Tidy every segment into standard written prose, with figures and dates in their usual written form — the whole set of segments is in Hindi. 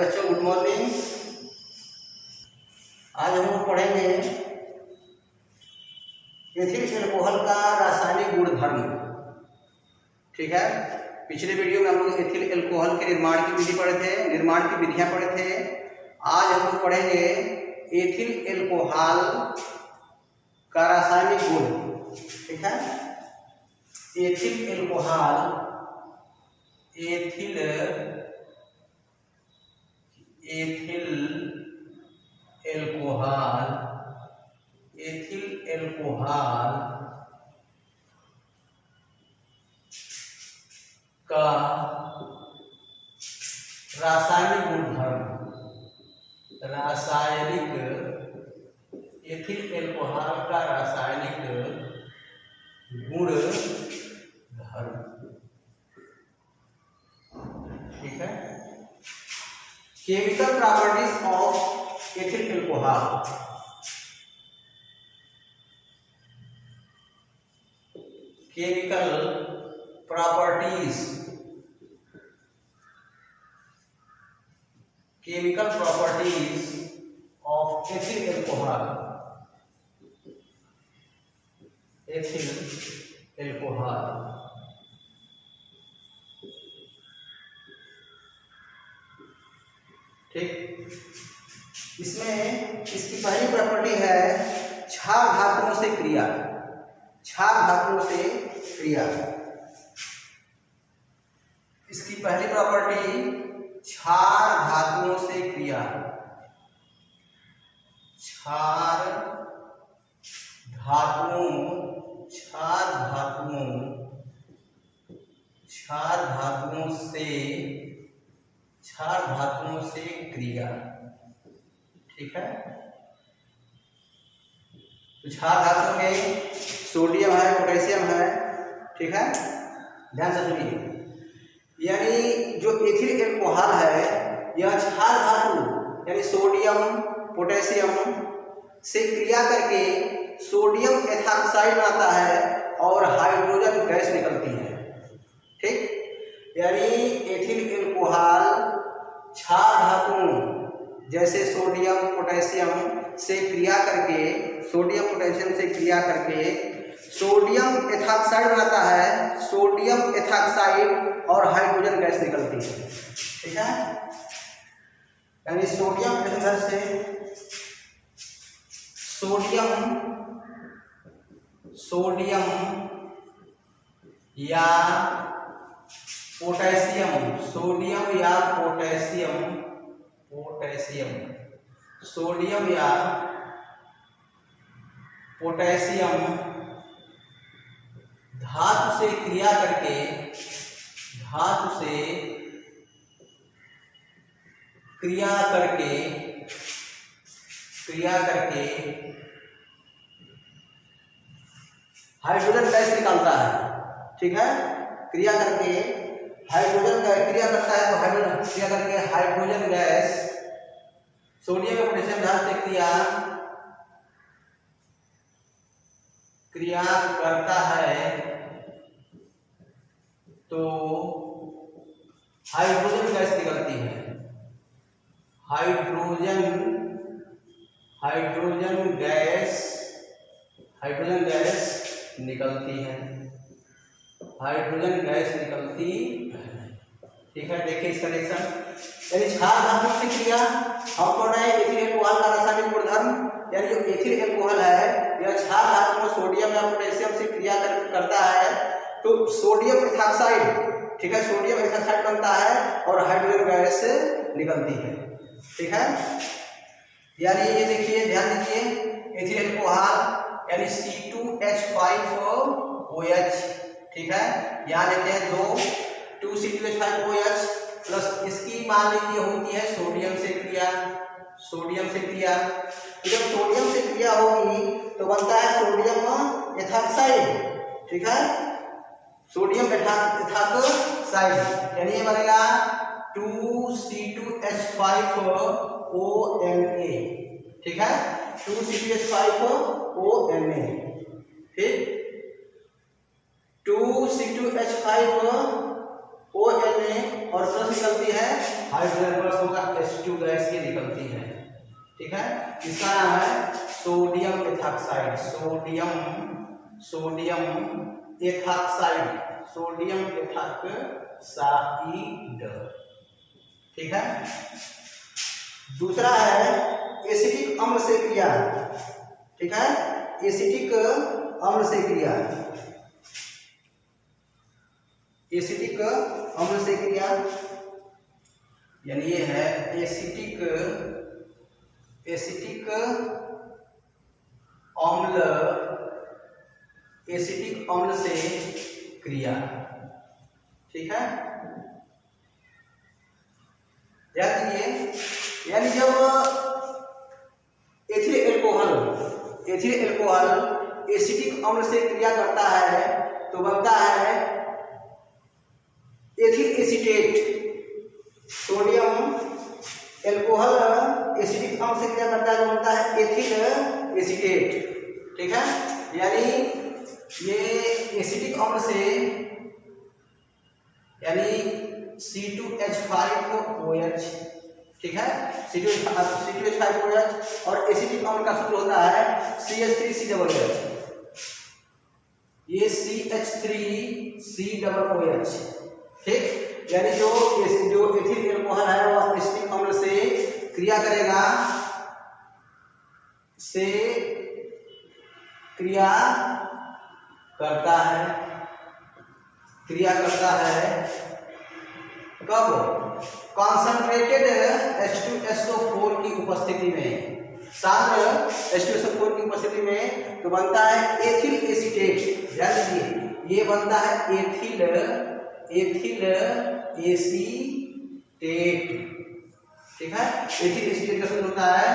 बच्चों, गुड मॉर्निंग। आज हम लोग पढ़ेंगे एथिल एल्कोहल का रासायनिक गुणधर्म। ठीक है, पिछले वीडियो में हम लोग एथिल एल्कोहल के निर्माण की विधि पढ़े थे, निर्माण की विधियां पढ़े थे। आज हम लोग पढ़ेंगे एथिल एल्कोहल का रासायनिक गुण। ठीक है, एथिल एल्कोहल का रासायनिक गुणधर्म। एथिल एल्कोहल का रासायनिक गुणधर्म। ठीक है, chemical properties of ethyl alcohol. Chemical properties of ethyl alcohol. ठीक, इसमें इसकी पहली प्रॉपर्टी है क्षार धातुओं से क्रिया। क्षार धातुओं से क्रिया, इसकी पहली प्रॉपर्टी क्षार धातुओं से क्रिया। क्षार धातुओं से क्रिया। ठीक है, तो क्षार धातु में सोडियम है, पोटेशियम है। ठीक है, ध्यान से सुनिए। यानी जो एथिल एल्कोहल है यह क्षार धातु यानी सोडियम पोटेशियम से क्रिया करके सोडियम एथॉक्साइड बनाता है और हाइड्रोजन गैस निकलती है। ठीक, यानी एथिल एल्कोहल क्षार धातुओं जैसे सोडियम पोटेशियम से क्रिया करके सोडियम एथॉक्साइड बनाता है, सोडियम एथॉक्साइड और हाइड्रोजन गैस निकलती है। ठीक है, यानी सोडियम इधर से सोडियम या पोटेशियम सोडियम या पोटेशियम धातु से क्रिया करके हाइड्रोजन गैस निकालता है। ठीक है, क्रिया करता है तो हाइड्रोजन गैस सोडियम या पोटेशियम धातु से क्रिया करता है तो हाइड्रोजन गैस निकलती है। हाइड्रोजन गैस निकलती है। ठीक है, देखिए इसका रिएक्शन, यानी क्षार धातु से क्रिया। हम पढ़ रहे हैं एथिल एल्कोहल का रासायनिक गुणधर्म। यानी जो एथिल एल्कोहल है यह क्षार धातु में सोडियम या पोटेशियम से क्रिया करता है तो सोडियम एथॉक्साइड, ठीक है, सोडियम एथॉक्साइड बनता है और हाइड्रोजन गैस निकलती है। ठीक है, यानी ये देखिए, ध्यान दीजिए, एथिल एल्कोहल यानी C2H5OH। ठीक है, यहाँ लेते हैं 2C2H5OH प्लस इसकी मान लीजिए होती है सोडियम से क्रिया। जब सोडियम से क्रिया होगी तो बनता है सोडियम एथॉक्साइड। ठीक है, सोडियम एथॉक्साइड यानी ये बनेगा 2C2H5ONA। ठीक है, 2C2H5ONA। ठीक, 2C2H5ONA और प्लस निकलती है हाइड्रोजन प्लस होगा H2। H2 गैस ये निकलती है, ठीक है। इसका नाम है सोडियम एथॉक्साइड, सोडियम एथॉक्साइड, ठीक है। दूसरा है एसिटिक अम्ल से क्रिया, ठीक है, एसिटिक अम्ल से क्रिया, एसिटिक अम्ल से क्रिया यानी ये है एसिटिक अम्ल से क्रिया, ठीक है। याद कीजिए, यानी जब एथिल एल्कोहल एसिटिक अम्ल से क्रिया करता है तो बनता है ethyl acetate. Sodium alcohol acetic अम्ल से क्रिया करता है तो बनता है एथिल एसीटेट, ठीक है। यानी ये एसिटिक अम्ल से यानी C2H5OH, ठीक है, C2H5OH और एसिटिक अम्ल का सूत्र होता है CH3COOH, ये CH3COOH, ठीक। यानी जो एथिल एल्कोहल है वह एसिटिक अम्ल से क्रिया करेगा, क्रिया करता है कब? कॉन्सनट्रेटेड H2SO4 की उपस्थिति में, सांद्र H2SO4 की उपस्थिति में तो बनता है एथिल एसीटेट। ध्यान दीजिए, ये बनता है एथिल एसीटेट, ठीक है। एथिल एसीटेट का सूत्र होता है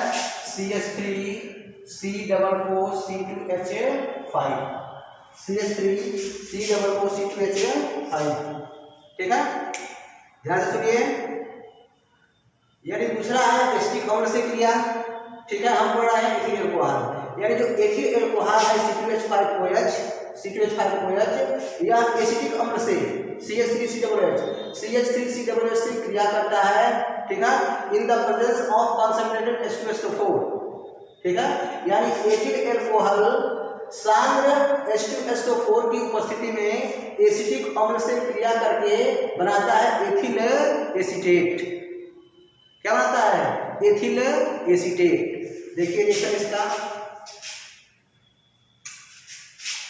CH3COO2H5, ठीक है। ध्यान से सुनिए, यानी दूसरा है एसिटिक अम्ल से क्रिया, ठीक है। हम पढ़ रहे हैं एथिल एल्कोहल, यानी जो एथिल एल्कोहल है C2H5OH या एसिटिक अम्ल से CH3COOH से क्रिया करता है, ठीक है, in the presence of concentrated H2SO4, ठीक है। यानी एथिल एल्कोहल सांद्र H2SO4 की उपस्थिति में एसिटिक अम्ल से क्रिया करके बनाता है एथिल एसीटेट। क्या बनाता है? Ethyl acetate. देखिए रिएक्शन इसका,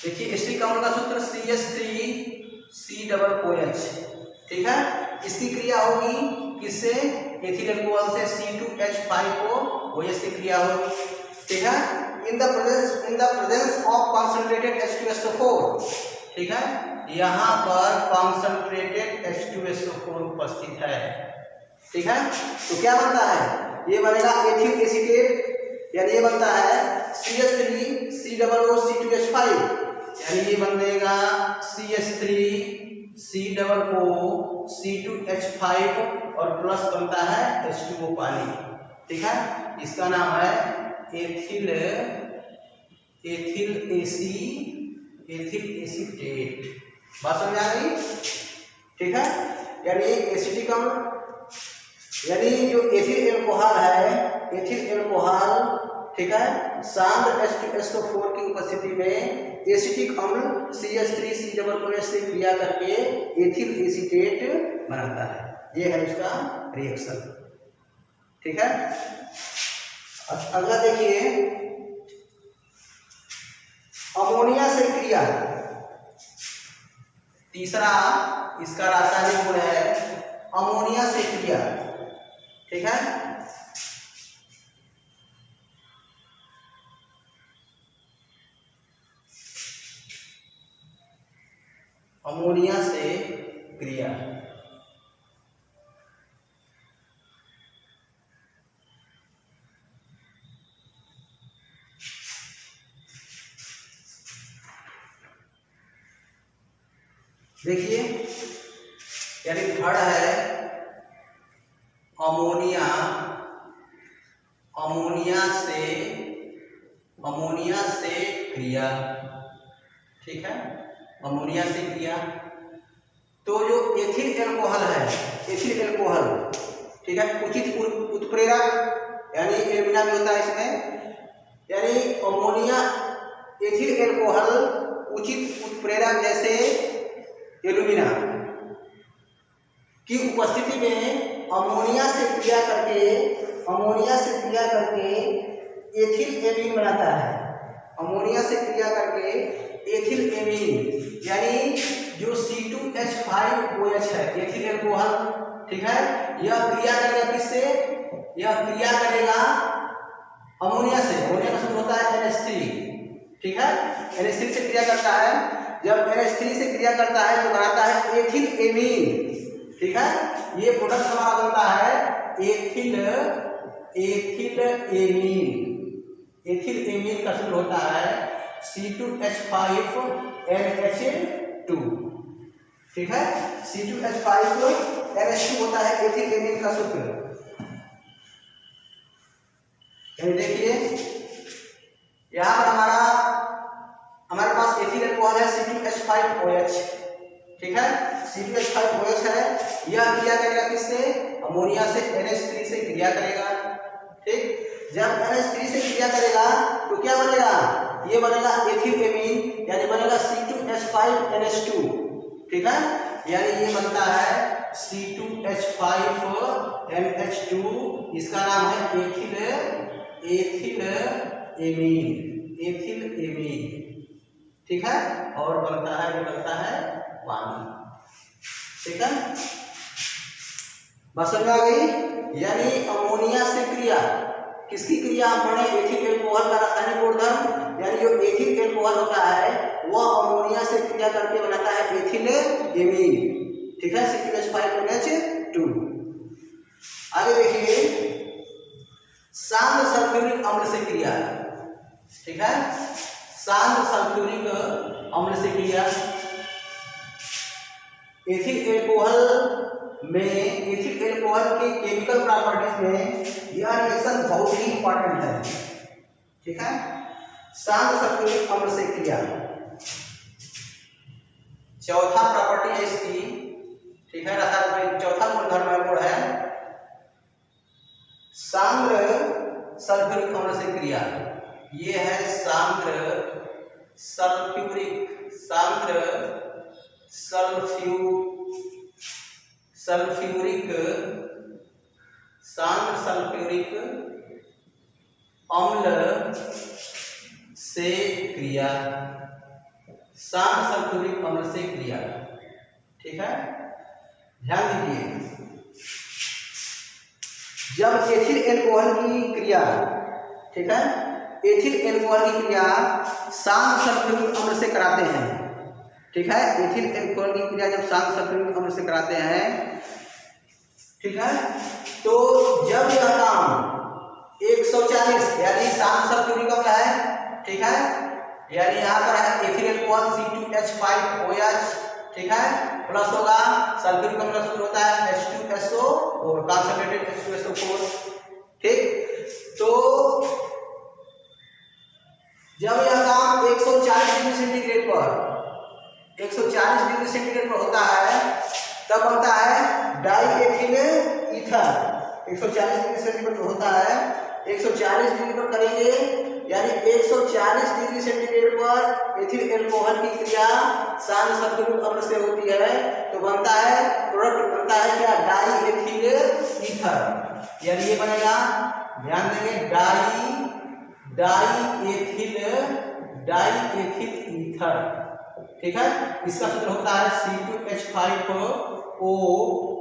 देखिए एसिटिक अम्ल का सूत्र CH3COOH, ठीक है। इसकी क्रिया होगी किससे? एथिल अल्कोहल से C2H5OH से क्रिया होगी, ठीक है। In the presence of concentrated H2SO4, ठीक है। यहाँ पर कॉन्सनट्रेटेड H2SO4 उपस्थित है, ठीक है। तो क्या बनता है? ये बनेगा एथिल एसीटेट, यानी ये बनता है CH3COOC2H5, यानी ये बनेगा CH3COOC2H5 और प्लस बनता है H2O पानी, ठीक है। इसका नाम है एथिल एसीटेट। बात समझ आ गई, ठीक है। यानी एसिटिक अम्ल, यानी जो एथिल एल्कोहल है, एथिल एल्कोहल, ठीक है, सांद्र H2SO4 की उपस्थिति में एसिटिक अम्ल CH3COOH से क्रिया करके एथिल एसीटेट बनाता है। ये है इसका रिएक्शन, ठीक है। अगला देखिए, अमोनिया से क्रिया। तीसरा इसका रासायनिक गुण है अमोनिया से क्रिया, ठीक है। अमोनिया से क्रिया, देखिए, यानी थर्ड है अमोनिया, अमोनिया से क्रिया, ठीक है, अमोनिया से क्रिया। तो जो एथिल एल्कोहल है, एथिल एल्कोहल, ठीक है। उचित उत्प्रेरक यानी एल्यूमिना भी होता है इसमें, यानी अमोनिया एथिल एल्कोहल उचित उत्प्रेरक जैसे एल्यूमिना की उपस्थिति में अमोनिया से क्रिया करके एथिल एमीन बनाता है। अमोनिया से क्रिया करके एथिल एमीन यानी जो C2H5OH है एथिल एल्कोहल, ठीक है, यह क्रिया करेगा किससे? यह क्रिया करेगा अमोनिया से। अमोनिया का सूत्र होता है NH3, ठीक है, NH3 से क्रिया करता है। जब NH3 से क्रिया करता है तो बनाता है एथिल एमीन, ठीक है। ये प्रोडक्ट हमारा बनता है एथिल एमीन का सूत्र होता है C2H5NH2, ठीक है। C2H5NH2 होता है एथिल एमीन का सूत्र। देखिए यहाँ पर हमारे पास एथिल एल्कोहल है C2H5OH, ठीक है, C2H5OH है। यह क्रिया करेगा किससे? अमोनिया से, NH3 से क्रिया करेगा, ठीक। जब NH3 से क्रिया करेगा तो क्या बनेगा? ये बनेगा एथिल एमीन यानी बनेगा C2H5NH2, ठीक है, यानी ये बनता है C2H5NH2। इसका नाम है एथिल एमीन, ठीक है, और बनता है पानी, ठीक है। बात समझ में आ गई? यानी अमोनिया से क्रिया, किसकी क्रिया हम पढ़े? एथिल एल्कोहल का रासायनिक गुणधर्म, यानी जो एथिल एल्कोहल होता है वह अमोनिया से क्रिया करके बनाता है एथिल एमीन, ठीक है, C2H5NH2। आगे देखिए शांत सल्फ्यूरिक अम्ल से क्रिया, ठीक है, शांत सल्फ्यूरिक अम्ल से क्रिया। एथिल एल्कोहल के केमिकल प्रॉपर्टीज में यह रिएक्शन बहुत ही इंपॉर्टेंट है, ठीक है। शांत सल्फ्यूरिक अम्ल से क्रिया, चौथा प्रॉपर्टी है इसकी, ठीक है, रासायनिक चौथा गुणधर्म है सांद्र सल्फ्यूरिक अम्ल से क्रिया। ये है सांद्र सल्फ्यूरिक अम्ल से क्रिया, शांत सल्फ्यूरिक अम्ल से क्रिया, ठीक है। ध्यान दीजिए जब एथिल एल्कोहल की क्रिया, ठीक है, एथिल एल्कोहल की क्रिया शांत सल्फ्यूरिक अम्ल से कराते हैं, ठीक है, एथिल एल्कोहल की क्रिया जब शांत सल्फ्यूरिक अम्ल से कराते हैं, ठीक है, तो जब यह काम 140 यानी शांत सल्फ्यूरिक अम्ल है, ठीक है, यानी यहाँ पर है एथिल एल्कोहल C2H5OH, ठीक है, प्लस होगा सल्फ्यूरिक अम्ल का सूत्र होता है H2SO और कॉन्सन्ट्रेटेड H2SO4, ठीक। तो जब यह काम 140 डिग्री सेंटीग्रेड पर होता है तब बनता है die ethyl ether. 140 degree centigrade पर होता है, 140 डिग्री पर करेंगे यानी 140 डिग्री सेंटीग्रेड पर एथिल एल्कोहल की क्रिया शांत सल्फ्यूरिक अम्ल से होती है तो बनता है प्रोडक्ट बनता है क्या? डाई एथिल ईथर, यानी ये बनेगा, ध्यान देंगे, डाई एथिल ईथर, ठीक है। इसका सूत्र होता है C2H5O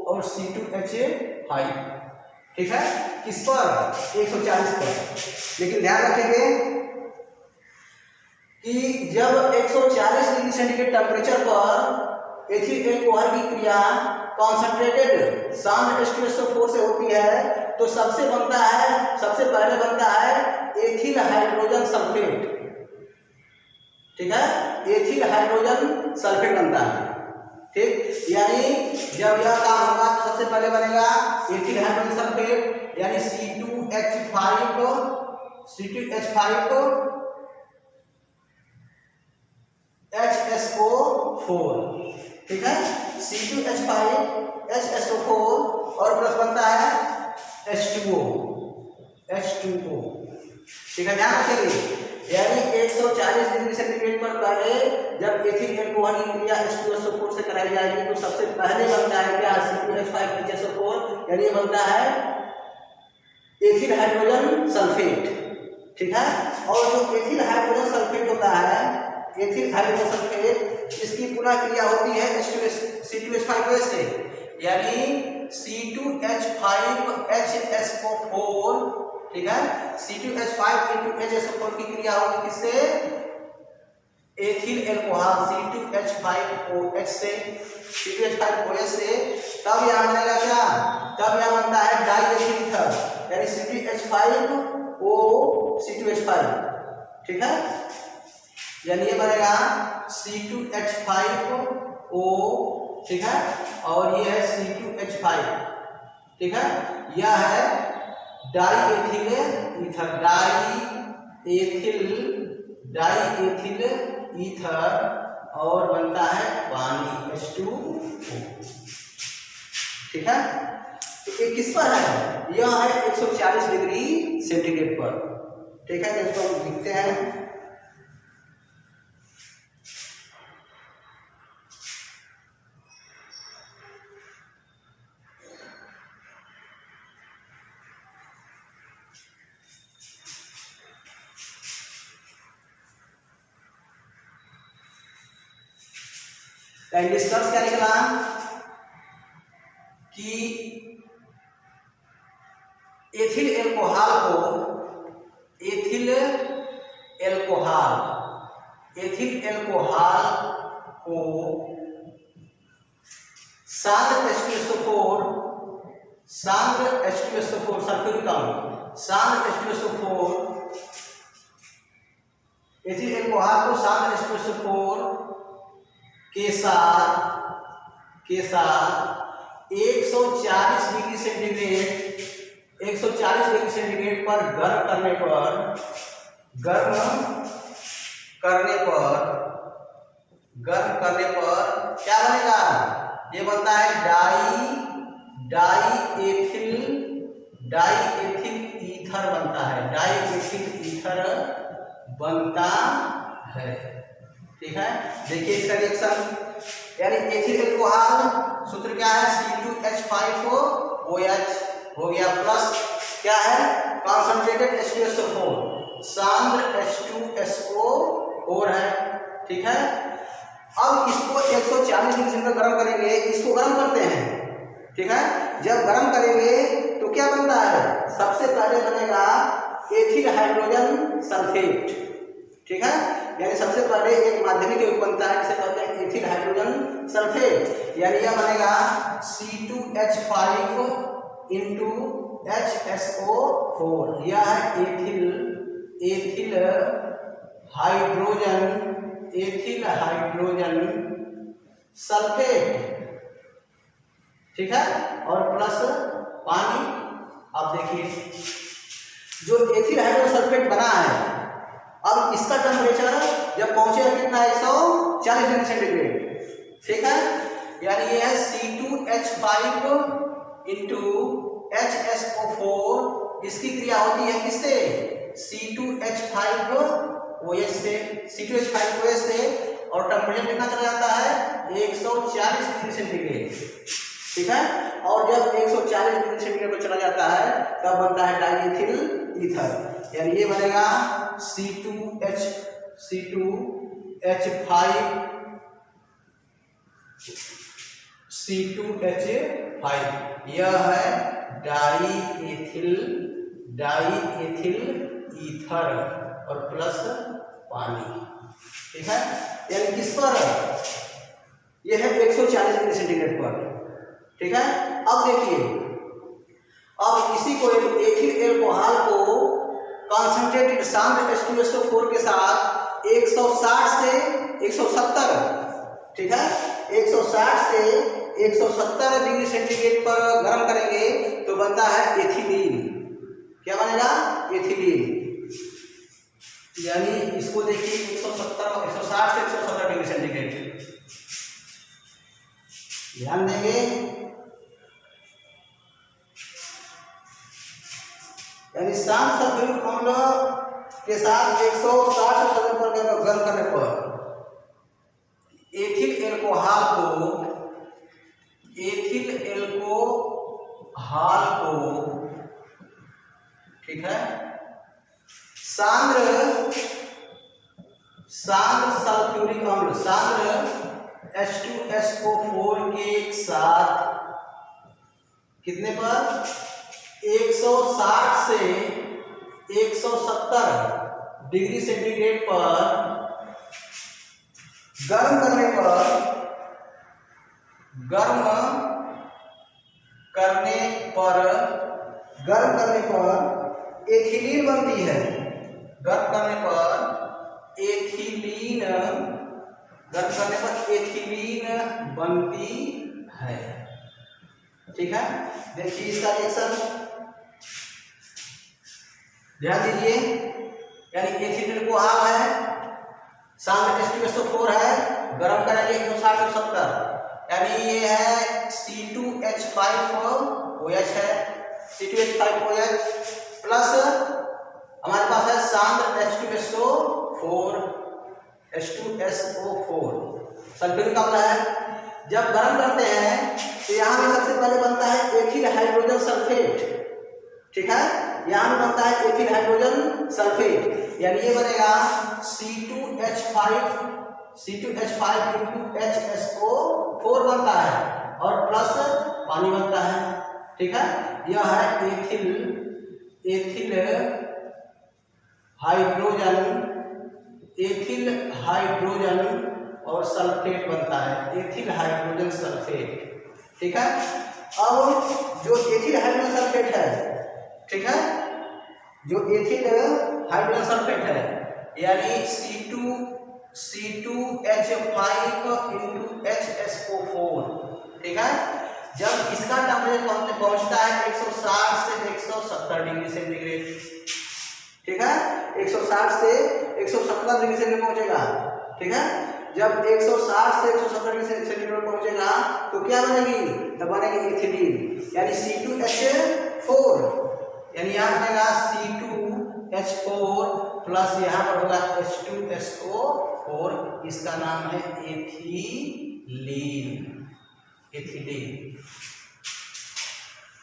और C2H5, ठीक है, किस पर? 140 पर। लेकिन ध्यान रखेंगे कि जब 140 डिग्री सेंटीग्रेड टेम्परेचर पर एथिल एल्कोहल की क्रिया कॉन्सन्ट्रेटेड शांत H2SO4 से होती है तो सबसे पहले बनता है एथिल हाइड्रोजन सल्फेट, ठीक है, एथिल हाइड्रोजन सल्फेट बनता है, ठीक। यानी जब यह काम होगा तो सबसे पहले बनेगा एथिल हाइड्रोजन सल्फेट यानी C2H5HSO4, ठीक है, C2H5HSO4 और प्लस बनता है H2O, H2O, ठीक है, ध्यान रखिए। यानी 140 डिग्री सेंटीग्रेड पर पहले जब एथिल एल्कोहल की क्रिया H2SO4 से कराई जाएगी तो सबसे पहले बनता है क्या, C2H5HSO4, यानी बनता है एथिल हाइड्रोजन सल्फेट, ठीक है। और जो एथिल हाइड्रोजन सल्फेट होता है, एथिल हाइड्रोजन सल्फेट, इसकी पुनः क्रिया होती है C2H5OH से, यानी C2H5HSO4, ठीक है। C2H5 की क्रिया होगी किससे, एथिल एल्कोहल C2H5OH से, C2H5OH से, तब यह बनेगा क्या, तब यह बनता है डाइएथिल ईथर, यानी C2H5O C2H5, ठीक है। यानी ये बनेगा C2H5O, ठीक है, और ये है C2H5, ठीक है। यह है डाइएथिल ईथर, डाइएथिल ईथर, और बनता है पानी H2O, ठीक है। तो ये किस पर है, यह है 140 डिग्री सेंटीग्रेड पर, ठीक है। तो इसको हम लिखते हैं, निष्कर्ष क्या निकला कि एथिल एल्कोहल को सांद्र H2SO4 सल्फ्यूरिक अम्ल, सांद्र H2SO4, एथिल एल्कोहल को सांद्र H2SO4 के साथ 140 डिग्री सेंटीग्रेड पर गर्म करने पर क्या बनेगा, ये बनता है डाइएथिल ईथर बनता है, डाइएथिल ईथर बनता है, ठीक है। देखिए इसका रिएक्शन, यानी एथिल एल्कोहल सूत्र क्या है, C2H5OH हो गया, प्लस क्या है, कॉन्संट्रेटेड H2SO4, सांद्र H2SO4 है, ठीक है। अब इसको 140 डिग्री सेंटीग्रेड गर्म करेंगे, इसको गर्म करते हैं, ठीक है। जब गर्म करेंगे तो क्या बनता है, सबसे पहले बनेगा एथिल हाइड्रोजन सल्फेट, ठीक है। यानी सबसे पहले एक माध्यमिक यौगिक बनता है जिसे कहते हैं एथिल हाइड्रोजन सल्फेट, यानी यह बनेगा C2H5 HSO4, यह है एथिल हाइड्रोजन सल्फेट, ठीक है, और प्लस पानी। अब देखिए जो एथिल हाइड्रोजन सल्फेट बना है, अब इसका टेम्परेचर जब पहुंचेगा कितना, 140 डिग्री सेंटीग्रेड, ठीक है। यानी ये है C2H5 HSO4, इसकी क्रिया होती है किससे, C2H5OH से, और टेम्परेचर कितना चला जाता है, 140 डिग्री सेंटीग्रेड, ठीक है। और जब 140 डिग्री सेंटीग्रेड पर चला जाता है तब बनता है डाइएथिल ईथर, यानी ये बनेगा C2H5, यह है डाइएथिल ईथर और प्लस पानी, ठीक है। यानी किस पर, यह है 140 डिग्री सेंटीग्रेड पर, ठीक है। अब देखिए, अब इसी को एथिल एल्कोहल को कॉन्सेंट्रेटेड सांद्र H2SO4 के साथ 160 से 170, ठीक है, 160 से 170 डिग्री सेंटीग्रेड पर गर्म करेंगे तो बनता है एथिलीन, क्या बनेगा, एथिलीन। यानी इसको देखिए 160 से 170 डिग्री सेंटीग्रेड, ध्यान देंगे। यानी शांत सल्फ्यूरिक अम्ल के साथ 160 से पर गर्म करने पर एथिल एल्कोहल को ठीक है सांद्र सल्फ्यूरिक अम्ल सांद्र H2SO4 के साथ कितने पर 160 से 170 डिग्री सेंटीग्रेड पर गर्म करने पर एथिलीन बनती है। गर्म करने पर एथिलीन बनती है। ठीक है, देखिए इसका रिएक्शन ध्यान दीजिए। यानी एथिल एल्कोहल है, सांद्र H2SO4 है, गर्म करेंगे 160 से 170, यानी ये है C2H5OH है, C2H5OH प्लस हमारे पास है सांद्र H2SO4 सल्फ्यूरिक अम्ल है। जब गर्म करते हैं तो यहाँ में सबसे पहले बनता है एथिल हाइड्रोजन सल्फेट। ठीक है, यहाँ में बनता है एथिल हाइड्रोजन सल्फेट, यानी ये बनेगा C2H5 बनता है और प्लस पानी बनता है। ठीक है, यह है एथिल हाइड्रोजन और सल्फेट बनता है, एथिल हाइड्रोजन सल्फेट। ठीक है, अब जो एथिल हाइड्रोजन सल्फेट है, ठीक है, जो एथिल हाइड्रोजन सल्फेट है यानी C2H5HSO4। ठीक है, जब इसका टेम्परेचर पहुंचता है 160 से 170 डिग्री सेंटीग्रेड। ठीक है, 160 से 170 डिग्री सेंटीग्रेड पहुंचेगा। ठीक है, जब 160 से 170 डिग्री सेंटीग्रेड पहुंचेगा तो क्या बनेगी? तो बनेगी एथिलीन, यानी C2H4, यानी यहाँ बनेगा C2H4 प्लस यहाँ पर होगा H2SO4, इसका नाम है एथिलीन।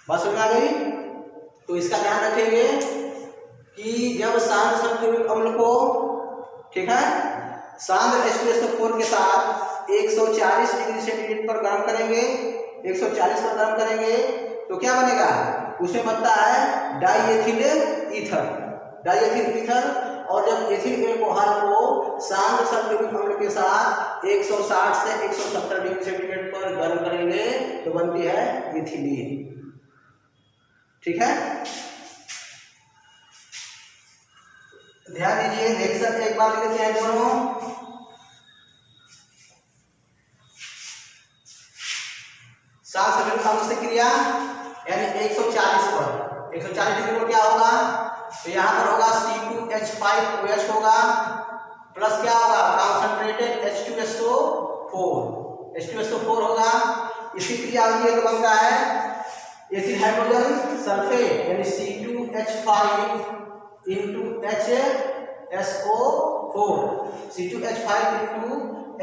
बात समझ आ गई? तो इसका ध्यान रखेंगे कि जब सांद्र सल्फ्यूरिक अम्ल को, ठीक है, सांद्र H2SO4 के साथ 140 डिग्री सेंटीग्रेड पर गर्म करेंगे, 140 पर गर्म करेंगे तो क्या बनेगा? उसमें बनता है डाईएथिल ईथर। और जब एथिल एल्कोहल को सांद्र सल्फ्यूरिक अम्ल के साथ 160 से 170 डिग्री सेंटीग्रेड पर गर्म करेंगे तो बनती है एथिलीन। ठीक है, ध्यान दीजिए, रिएक्शन एक बार लिख देते हैं दोनों। सांद्र सल्फ्यूरिक अम्ल से क्रिया यानी 140 पर 140 डिग्री पर क्या होगा? तो यहाँ पर होगा C2H5OH होगा प्लस क्या होगा? कॉन्सेंट्रेटेड H2SO4 होगा। इसी क्रिया होगी तो बनता है एथिल हाइड्रोजन सल्फेट यानी C2H5 into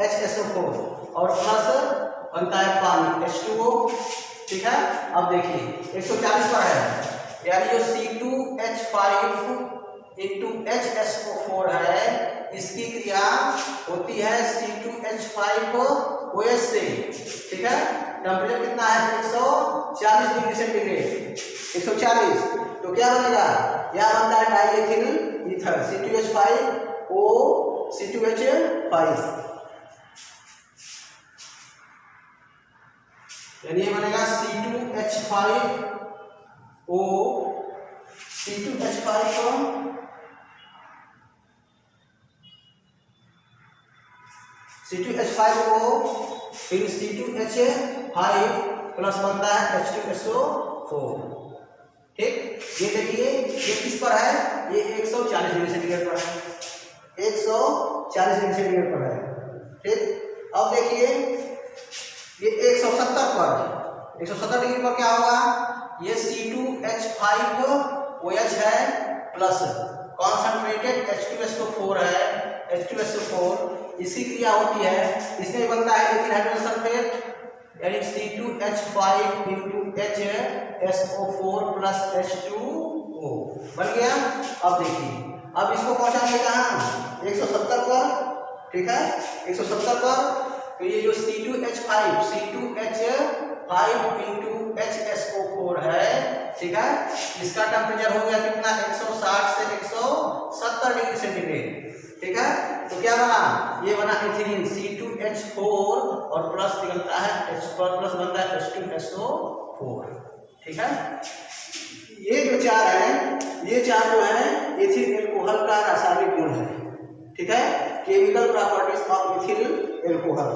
HSO4 और प्लस बनता है पानी H2O। ठीक है, अब देखिए 140 पर है, यानी जो C2H5 into HSO4 है, इसकी क्रिया होती है C2H5OH से। ठीक है, टेम्परेचर कितना है? 140 डिग्री सेंटीग्रेड, 140। तो क्या बनेगा? यह बनता है डाईएथिल ईथर C2H5, यानी ये बनेगा C2H5O, फिर C2H5 प्लस बनता है H2SO4। ठीक, ये देखिए ये किस पर है? ये 140 डिग्री सेंटीग्रेड पर है, 140 डिग्री सेंटीग्रेड पर है। ठीक, अब देखिए ये 170 डिग्री पर क्या होगा? ये C2H5OH है, प्लस कॉन्सनट्रेटेड H2SO4 है, H2SO4 इसकी क्रिया होती है, इसमें बनता है एथिल हाइड्रोजन सल्फेट यानी C2H5 into HSO4 plus H2O बन गया। अब देखिए, अब इसको पहुंचाएंगे कहाँ 170 पर, ठीक है 170 पर। तो ये जो C2H5 into HSO4 है, ठीक है, इसका टेम्परेचर हो गया कितना 160 से 170 डिग्री सेंटीग्रेड, ठीक है। तो क्या बना, ये बना एथिलीन C2H4 और प्लस निकलता है H प्लस बनता है H2SO4, ठीक है। ये जो चार है, ये चार जो है एथिल एल्कोहल का रासायनिक गुण है, ठीक है, chemical properties of ethyl alcohol,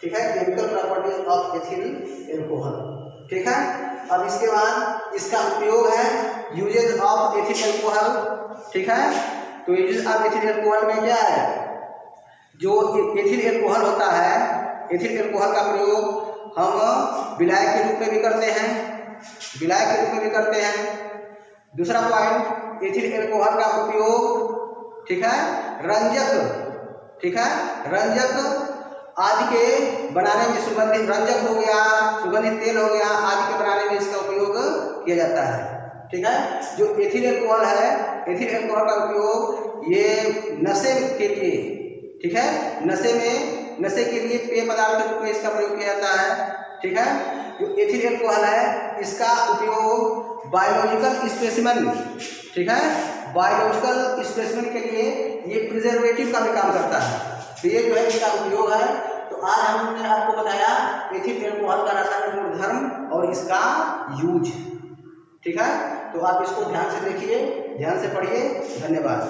ठीक है, chemical properties of ethyl alcohol, ठीक है। अब इसके बाद इसका उपयोग है यूजेज ऑफ एथिल एल्कोहल, ठीक है। तो यूजेज ऑफ एथिल एल्कोहल में क्या है, जो एथिल एल्कोहल होता है, एथिल एल्कोहल का प्रयोग हम विलायक के रूप में भी करते हैं, विलायक के रूप में भी करते हैं। दूसरा पॉइंट, एथिल एल्कोहल का उपयोग, ठीक है, रंजक, ठीक है, रंजक आदि के बनाने में, सुगंधित रंजक हो गया, सुगंधित तेल हो गया आदि के बनाने में इसका उपयोग किया जाता है, ठीक है। जो एथिल एल्कोहल है, एथिल एल्कोहल का उपयोग ये नशे के लिए, ठीक है, नशे के लिए पेय पदार्थ के रूप में इसका प्रयोग किया जाता है, ठीक है। जो एथिल एल्कोहल है इसका उपयोग बायोलॉजिकल स्पेसिमेन, ठीक है, बायोलॉजिकल स्पेसिमेन के लिए ये प्रिजर्वेटिव का भी काम करता है। तो ये जो है इसका उपयोग है। तो आज हमने आपको बताया एथिल एल्कोहल का रासायनिक गुणधर्म और इसका यूज, ठीक है। तो आप इसको ध्यान से देखिए, ध्यान से पढ़िए। धन्यवाद।